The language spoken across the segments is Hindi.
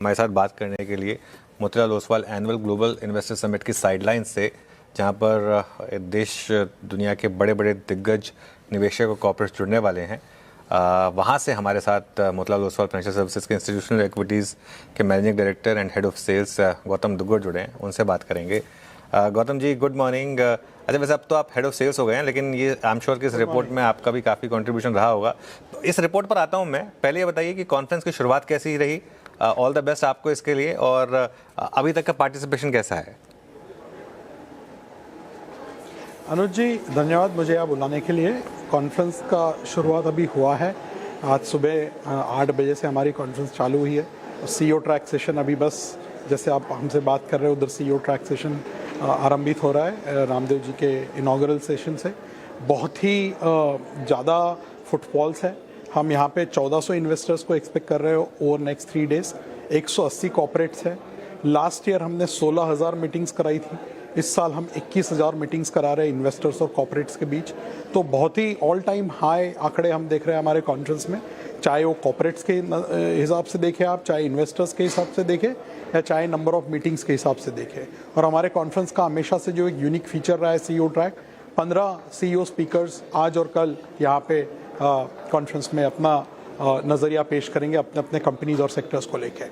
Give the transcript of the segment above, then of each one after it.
हमारे साथ बात करने के लिए Motilal Oswal annual global investor summit की साइडलाइन से, जहां पर देश दुनिया के बड़े बड़े दिग्गज निवेशक और कॉर्पोरेट्स जुड़ने वाले हैं। वहां से हमारे साथ मोतीलाल ओसवाल फाइनेंशियल सर्विसेज के इंस्टीट्यूशनल इक्विटीज़ के managing director and head of sales Gautam Duggad जुड़े हैं, उनसे बात करेंगे। Gautam ji, good morning. अच्छा, वैसे अब तो आप हेड ऑफ सेल्स हो गए हैं, लेकिन ये आई एम श्योर कि इस रिपोर्ट में आपका भी काफ़ी कंट्रीब्यूशन रहा होगा। तो इस रिपोर्ट पर आता हूँ मैं। पहले ये बताइए कि कॉन्फ्रेंस की शुरुआत कैसी रही। ऑल द बेस्ट आपको इसके लिए, और अभी तक का पार्टिसिपेशन कैसा है? अनुज जी, धन्यवाद मुझे यहाँ बुलाने के लिए। कॉन्फ्रेंस का शुरुआत अभी हुआ है। आज सुबह 8 बजे से हमारी कॉन्फ्रेंस चालू हुई है। सीईओ ट्रैक सेशन अभी बस जैसे आप हमसे बात कर रहे हो, उधर सीईओ ट्रैक सेशन आरंभित हो रहा है रामदेव जी के इनॉग्रल सेशन से। बहुत ही ज़्यादा फुटफॉल्स है। हम यहाँ पे 1400 इन्वेस्टर्स को एक्सपेक्ट कर रहे हो ओवर नेक्स्ट 3 डेज। 180 कॉर्पोरेट्स है। लास्ट ईयर हमने 16,000 मीटिंग्स कराई थी। इस साल हम 21,000 मीटिंग्स करा रहे हैं इन्वेस्टर्स और कॉर्पोरेट्स के बीच। तो बहुत ही ऑल टाइम हाई आंकड़े हम देख रहे हैं हमारे कॉन्फ्रेंस में, चाहे वो कॉर्पोरेट्स के हिसाब से देखें आप, चाहे इन्वेस्टर्स के हिसाब से देखें, या चाहे नंबर ऑफ मीटिंग्स के हिसाब से देखें। और हमारे कॉन्फ्रेंस का हमेशा से जो एक यूनिक फीचर रहा है सीईओ ट्रैक, 15 सीईओ स्पीकर्स आज और कल यहाँ पे कॉन्फ्रेंस में अपना नज़रिया पेश करेंगे अपने अपने कंपनीज और सेक्टर्स को लेके।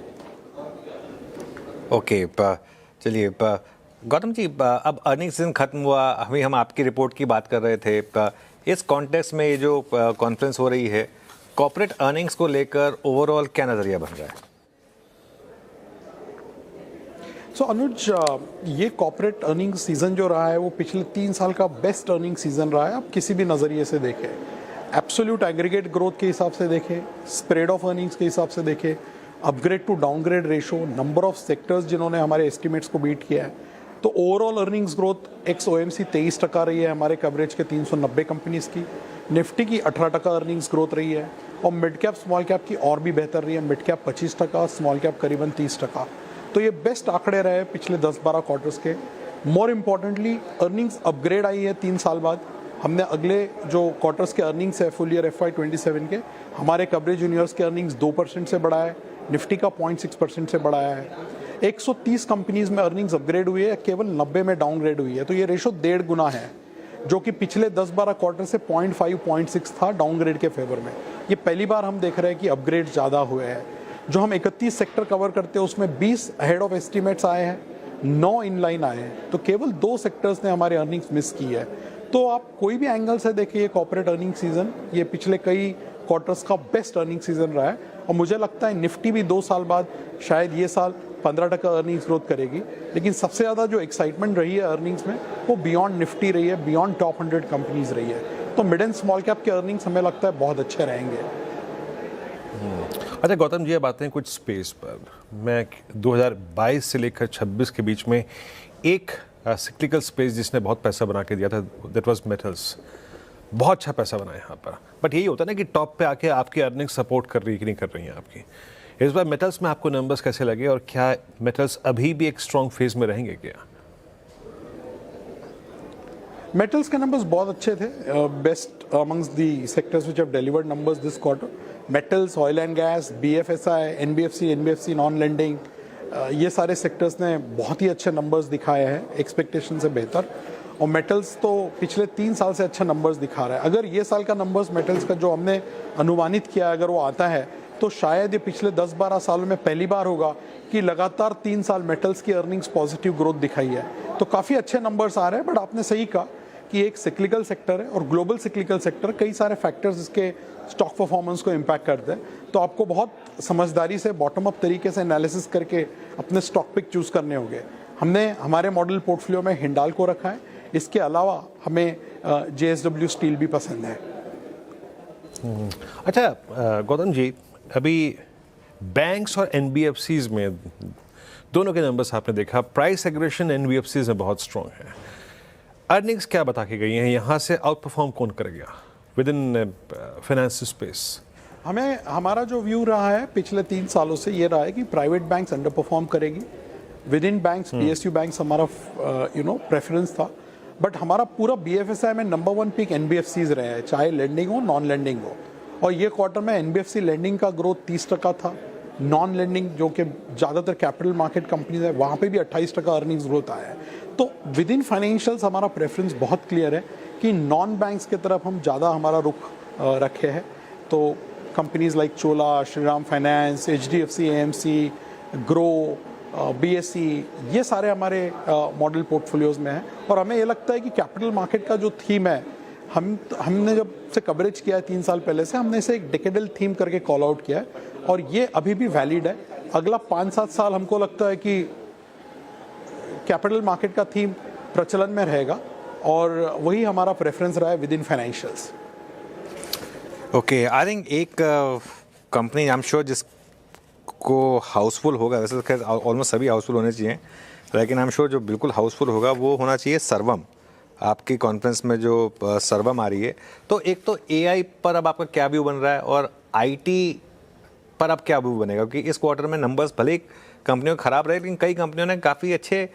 ओके, चलिए गौतम जी, अब अर्निंग सीजन खत्म हुआ, अभी हम आपकी रिपोर्ट की बात कर रहे थे। इस कॉन्टेक्स्ट में ये जो कॉन्फ्रेंस हो रही है, कॉर्पोरेट अर्निंग्स को लेकर ओवरऑल क्या नज़रिया बन रहा है? सो अनुज, ये कॉर्पोरेट अर्निंग सीजन जो रहा है वो पिछले 3 साल का बेस्ट अर्निंग सीजन रहा है। आप किसी भी नज़रिए से देखें, एब्सोल्यूट एग्रीगेट ग्रोथ के हिसाब से देखें, स्प्रेड ऑफ अर्निंग्स के हिसाब से देखें, upgrade to downgrade ratio, number of sectors जिन्होंने हमारे एस्टिमेट्स को बीट किया है, तो overall earnings growth ex OMC 23% रही है हमारे कवरेज के 390 कंपनीज़ की। निफ्टी की 18% अर्निंग्स ग्रोथ रही है, और मिड कैप स्मॉल कैप की और भी बेहतर रही है। मिड कैप 25%, स्मॉल कैप करीबन 30%। तो ये बेस्ट आंकड़े रहे पिछले 10-12 क्वार्टर्स के। मोर इम्पॉर्टेंटली अर्निंग्स अपग्रेड आई है 3 साल बाद। हमने अगले जो क्वार्टर्स के अर्निंग्स है फुल ईयर FY27 के, हमारे कवरेज यूनिवर्स के अर्निंग्स 2% से बढ़ा है, निफ्टी का 0.6% से बढ़ाया है। 130 कंपनीज में अर्निंग्स अपग्रेड हुई है, केवल 90 में डाउनग्रेड हुई है। तो ये रेशो 1.5 गुना है, जो कि पिछले 10-12 क्वार्टर से 0.5-0.6 था डाउनग्रेड के फेवर में। ये पहली बार हम देख रहे हैं कि अपग्रेड ज़्यादा हुए हैं। जो हम 31 सेक्टर कवर करते हैं उसमें 20 हेड ऑफ एस्टिमेट्स आए हैं, 9 इनलाइन आए हैं। तो केवल 2 सेक्टर्स ने हमारे अर्निंग्स मिस की है। तो आप कोई भी एंगल से देखिए, कॉर्पोरेट अर्निंग सीजन ये पिछले कई क्वार्टर्स का बेस्ट अर्निंग सीजन रहा है। और मुझे लगता है निफ्टी भी 2 साल बाद शायद ये साल 15% अर्निंग्स ग्रोथ करेगी। लेकिन सबसे ज़्यादा जो एक्साइटमेंट रही है अर्निंग्स में वो बियॉन्ड निफ्टी रही है, बियॉन्ड टॉप 100 कंपनीज रही है। तो मिड एंड स्मॉल कैप के अर्निंग्स हमें लगता है बहुत अच्छे रहेंगे। अच्छा गौतम जी, अब आते हैं कुछ स्पेस पर। मैं 2022 से लेकर 26 के बीच में एक सिक्लिकल स्पेस जिसने बहुत पैसा बना के दिया था, दैट वाज मेटल्स। बहुत अच्छा पैसा बना है यहाँ पर। बट यही होता है ना कि टॉप पे आके आपकी अर्निंग सपोर्ट कर रही है कि नहीं कर रही हैं आपकी। इस बार मेटल्स में आपको नंबर्स कैसे लगे, और क्या मेटल्स अभी भी एक स्ट्रॉन्ग फेज में रहेंगे क्या? मेटल्स के नंबर्स बहुत अच्छे थे, best amongst the sectors which have delivered numbers this quarter. Metals, oil and gas, BFSI, NBFC non lending, ये सारे सेक्टर्स ने बहुत ही अच्छे नंबर्स दिखाए हैं, एक्सपेक्टेशन से बेहतर। और मेटल्स तो पिछले 3 साल से अच्छे नंबर्स दिखा रहा है। अगर ये साल का नंबर्स मेटल्स का जो हमने अनुमानित किया, अगर वो आता है, तो शायद ये पिछले 10-12 सालों में पहली बार होगा कि लगातार 3 साल मेटल्स की अर्निंग्स पॉजिटिव ग्रोथ दिखाई है। तो काफ़ी अच्छे नंबर्स आ रहे हैं। बट आपने सही कहा कि एक सिक्लिकल सेक्टर है, और ग्लोबल सिक्लिकल सेक्टर, कई सारे फैक्टर्स इसके स्टॉक परफॉर्मेंस को इम्पैक्ट करते हैं। तो आपको बहुत समझदारी से बॉटम अप तरीके से एनालिसिस करके अपने स्टॉक पिक चूज़ करने होंगे। हमने हमारे मॉडल पोर्टफोलियो में हिंडाल्को रखा है। इसके अलावा हमें JSW स्टील भी पसंद है। अच्छा गौतम जी, अभी बैंक्स और NBFCs में दोनों के नंबर्स आपने देखा, प्राइस एग्रेशन NBFCs में बहुत स्ट्रॉन्ग है। अर्निंग्स क्या बता के गई हैं, यहाँ से आउट परफॉर्म कौन करेगा विद इन फाइनेंस स्पेस? हमें हमारा जो व्यू रहा है पिछले 3 सालों से ये रहा है कि प्राइवेट बैंक्स अंडर परफॉर्म करेगी। With in banks PSU banks हमारा प्रेफरेंस था। बट हमारा पूरा BFSI में नंबर 1 पिक NBFCs रहे हैं, चाहे लेंडिंग हो नॉन लेंडिंग हो। और ये क्वार्टर में NBFC लेंडिंग का ग्रोथ 30% था, नॉन लेंडिंग जो कि ज़्यादातर कैपिटल मार्केट कंपनीज है वहाँ पे भी 28% अर्निंग्स ग्रोथ आया है। तो विद इन फाइनेंशियल्स हमारा प्रेफरेंस बहुत क्लियर है कि नॉन बैंक्स की तरफ हम ज़्यादा हमारा रुख रखे हैं। तो companies like Chola, Shriram finance, HDFC, AMC, Groww, BSE, ये सारे हमारे मॉडल पोर्टफोलियोज़ में हैं। और हमें ये लगता है कि कैपिटल मार्केट का जो थीम है, हमने जब से कवरेज किया है 3 साल पहले से, हमने इसे एक डेकेडल थीम करके कॉल आउट किया है और ये अभी भी वैलिड है। अगला 5-7 साल हमको लगता है कि कैपिटल मार्केट का थीम प्रचलन में रहेगा और वही हमारा प्रेफरेंस रहा है with in financials. Okay, I think एक कंपनी आई एम श्योर जिसको हाउसफुल होगा, वैसे तो खैर ऑलमोस्ट सभी हाउसफुल होने चाहिए, लेकिन आई एम श्योर जो बिल्कुल हाउसफुल होगा वो होना चाहिए सर्वम। आपकी कॉन्फ्रेंस में जो सर्वम आ रही है, तो एक तो AI पर अब आपका क्या व्यू बन रहा है और IT पर अब क्या व्यू बनेगा? क्योंकि इस क्वार्टर में नंबर्स भले ही कंपनियों के खराब रहे, लेकिन कई कंपनियों ने काफ़ी अच्छे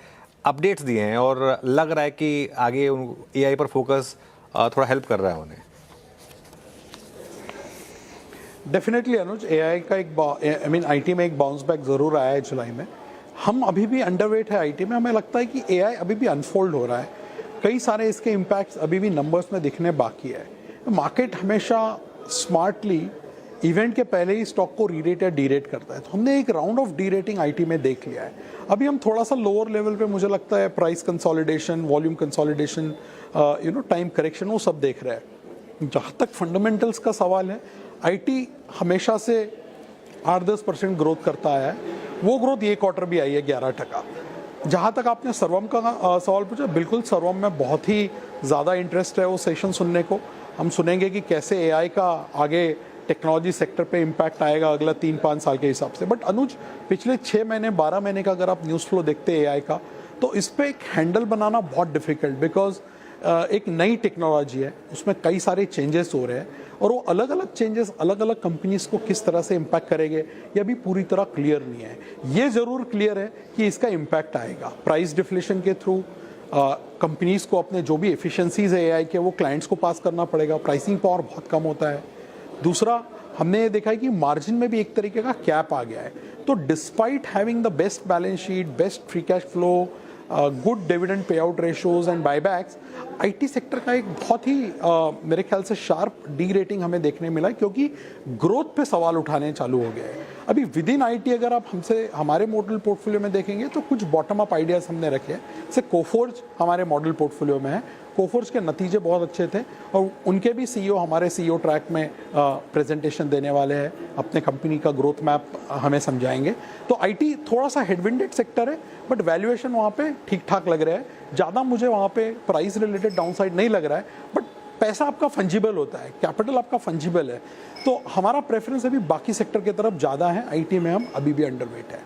अपडेट्स दिए हैं और लग रहा है कि आगे AI पर फोकस थोड़ा हेल्प कर रहा है उन्हें। डेफिनेटली अनुज, AI का IT में एक बाउंस बैक ज़रूर आया है जुलाई में। हम अभी भी अंडरवेट है IT में। हमें लगता है कि AI अभी भी अनफोल्ड हो रहा है, कई सारे इसके इम्पैक्ट्स अभी भी नंबर्स में दिखने बाकी है। मार्केट हमेशा स्मार्टली इवेंट के पहले ही स्टॉक को रीरेट या डीरेट करता है। तो हमने एक राउंड ऑफ डीरेटिंग IT में देख लिया है। अभी हम थोड़ा सा लोअर लेवल पे, मुझे लगता है price consolidation, volume consolidation, time correction, वो सब देख रहे हैं। जहाँ तक फंडामेंटल्स का सवाल है, IT हमेशा से 8-10% ग्रोथ करता आया है। वो ग्रोथ ये क्वार्टर भी आई है 11%। जहाँ तक आपने सर्वम का सवाल पूछा, बिल्कुल सर्वम में बहुत ही ज़्यादा इंटरेस्ट है वो सेशन सुनने को। हम सुनेंगे कि कैसे AI का आगे टेक्नोलॉजी सेक्टर पे इम्पैक्ट आएगा अगला 3-5 साल के हिसाब से। बट अनुज, पिछले 6 महीने 12 महीने का अगर आप न्यूज़ फ्लो देखते हैं AI का, तो इस पर एक हैंडल बनाना बहुत डिफिकल्ट, बिकॉज एक नई टेक्नोलॉजी है, उसमें कई सारे चेंजेस हो रहे हैं और वो अलग अलग चेंजेस अलग अलग कंपनीज को किस तरह से इम्पैक्ट करेंगे ये अभी पूरी तरह क्लियर नहीं है। ये ज़रूर क्लियर है कि इसका इम्पैक्ट आएगा प्राइस डिफ्लेशन के थ्रू। कंपनीज को अपने जो भी एफिशिएंसीज है AI के, वो क्लाइंट्स को पास करना पड़ेगा। प्राइसिंग पावर बहुत कम होता है। दूसरा, हमने ये देखा है कि मार्जिन में भी एक तरीके का कैप आ गया है। तो despite having the best balance sheet, best free cash flow, good dividend pay out ratios and buybacks, IT sector का एक बहुत ही मेरे ख्याल से शार्प डी रेटिंग हमें देखने मिला है, क्योंकि ग्रोथ पे सवाल उठाने चालू हो गए हैं। अभी विद इन IT अगर आप हमारे मॉडल पोर्टफोलियो में देखेंगे तो कुछ बॉटम अप आइडियाज हमने रखे हैं। जैसे कोफोर्ज हमारे मॉडल पोर्टफोलियो में है। कोफोर्ज के नतीजे बहुत अच्छे थे और उनके भी CEO हमारे CEO ट्रैक में प्रेजेंटेशन देने वाले हैं, अपने कंपनी का ग्रोथ मैप हमें समझाएंगे। तो IT थोड़ा सा हेडविंडेड सेक्टर है, बट वैल्यूएशन वहाँ पे ठीक ठाक लग रहा है। ज़्यादा मुझे वहाँ पे प्राइस रिलेटेड डाउनसाइड नहीं लग रहा है, बट पैसा आपका फंजिबल होता है, कैपिटल आपका फंजिबल है। तो हमारा प्रेफरेंस अभी बाकी सेक्टर की तरफ ज़्यादा है। IT में हम अभी भी अंडरवेट है।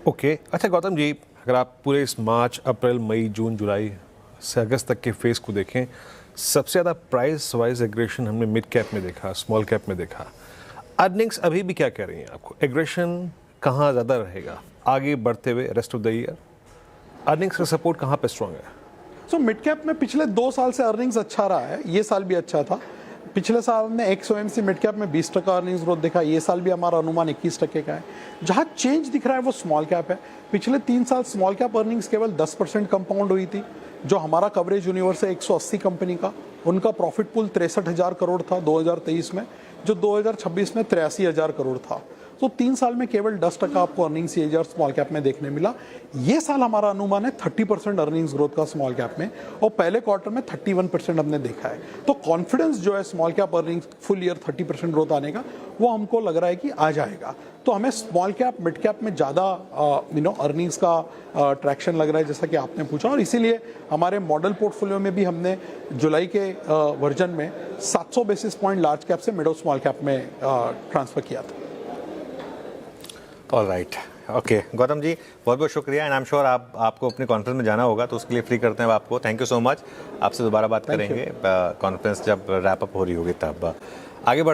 ओके, अच्छा गौतम जी, अगर आप पूरे इस मार्च, अप्रैल, मई, जून, जुलाई से अगस्त तक के फेज को देखें, सबसे ज़्यादा प्राइस वाइज एग्रेशन हमने मिड कैप में देखा, स्मॉल कैप में देखा। अर्निंग्स अभी भी क्या कह रही हैं आपको? एग्रेशन कहाँ ज़्यादा रहेगा आगे बढ़ते हुए rest of the year? Earnings का सपोर्ट कहाँ पे स्ट्रॉन्ग है? सो मिड कैप में पिछले 2 साल से अर्निंग्स अच्छा रहा है। ये साल भी अच्छा था। पिछले साल हमने एक्स OMC मिड कैप में 20% अर्निंग्स ग्रोथ देखा। ये साल भी हमारा अनुमान 21% का है। जहाँ चेंज दिख रहा है वो स्मॉल कैप है। पिछले 3 साल स्मॉल कैप अर्निंग्स केवल 10% कंपाउंड हुई थी। जो हमारा कवरेज यूनिवर्स है 180 कंपनी का, उनका प्रॉफिट पूल 63,000 करोड़ था 2023 में, जो 2026 में 83,000 करोड़ था। तो 3 साल में केवल 10% आपको अर्निंग्स CAGR स्मॉल कैप में देखने मिला। ये साल हमारा अनुमान है 30% अर्निंग्स ग्रोथ का स्मॉल कैप में, और पहले क्वार्टर में 31% हमने देखा है। तो कॉन्फिडेंस जो है small cap earnings full year 30% growth आने का, वो हमको लग रहा है कि आ जाएगा। तो हमें स्मॉल कैप मिड कैप में ज़्यादा अर्निंग्स का ट्रैक्शन लग रहा है, जैसा कि आपने पूछा, और इसीलिए हमारे मॉडल पोर्टफोलियो में भी हमने जुलाई के वर्जन में 700 बेसिस पॉइंट लार्ज कैप से मिड स्मॉल कैप में ट्रांसफ़र किया था। All right, okay Gautam ji, बहुत बहुत शुक्रिया। एंड आई एम श्योर आपको अपनी कॉन्फ्रेंस में जाना होगा, तो उसके लिए फ्री करते हैं आपको। Thank you so much. आपसे दोबारा बात करेंगे कॉन्फ्रेंस जब रैप अप हो रही होगी तब। आगे बढ़